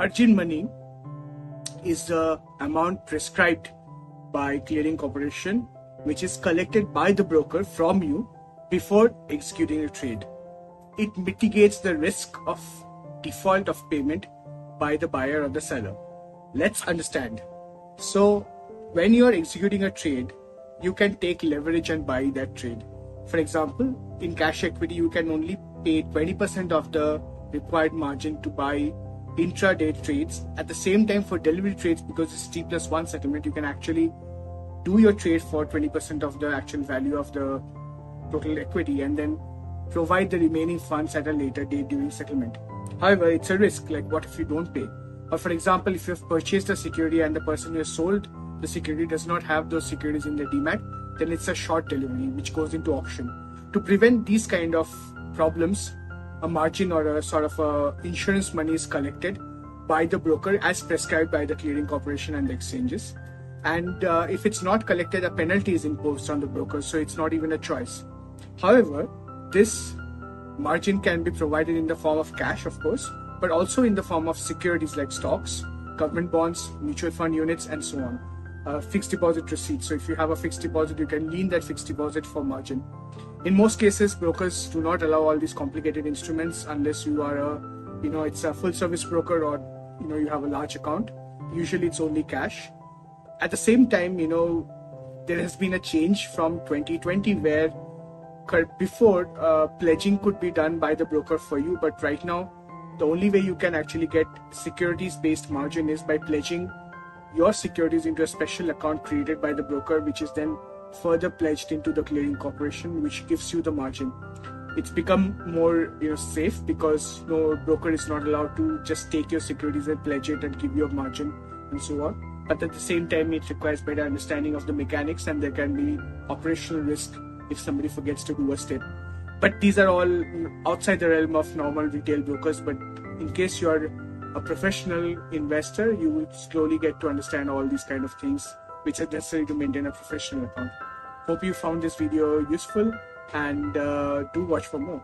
margin money is the amount prescribed by clearing corporation, which is collected by the broker from you before executing a trade. It mitigates the risk of default of payment by the buyer or the seller. Let's understand. So when you are executing a trade, you can take leverage and buy that trade. For example, in cash equity, you can only pay 20% of the required margin to buy intraday trades. At the same time, for delivery trades, because it's T+1 settlement, you can actually do your trade for 20% of the actual value of the total equity and then provide the remaining funds at a later date during settlement. However, it's a risk, like what if you don't pay? Or for example, if you have purchased a security and the person who has sold the security does not have those securities in their demat, then it's a short delivery which goes into auction. To prevent these kind of problems, a margin or a sort of a insurance money is collected by the broker as prescribed by the clearing corporation and the exchanges. And if it's not collected, a penalty is imposed on the broker, so it's not even a choice. However, this margin can be provided in the form of cash, of course, but also in the form of securities like stocks, government bonds, mutual fund units, and so on. Fixed deposit receipts. So if you have a fixed deposit, you can lien that fixed deposit for margin. In most cases, brokers do not allow all these complicated instruments unless you are it's a full service broker or, you have a large account. Usually it's only cash. At the same time, there has been a change from 2020 where before pledging could be done by the broker for you, but right now the only way you can actually get securities based margin is by pledging your securities into a special account created by the broker, which is then further pledged into the clearing corporation, which gives you the margin. It's become more safe because no broker is not allowed to just take your securities and pledge it and give you a margin and so on. But at the same time, it requires better understanding of the mechanics, and there can be operational risk if somebody forgets to do a step. But these are all outside the realm of normal retail brokers. But in case you are a professional investor, you will slowly get to understand all these kind of things which are necessary to maintain a professional account. Hope you found this video useful, and do watch for more.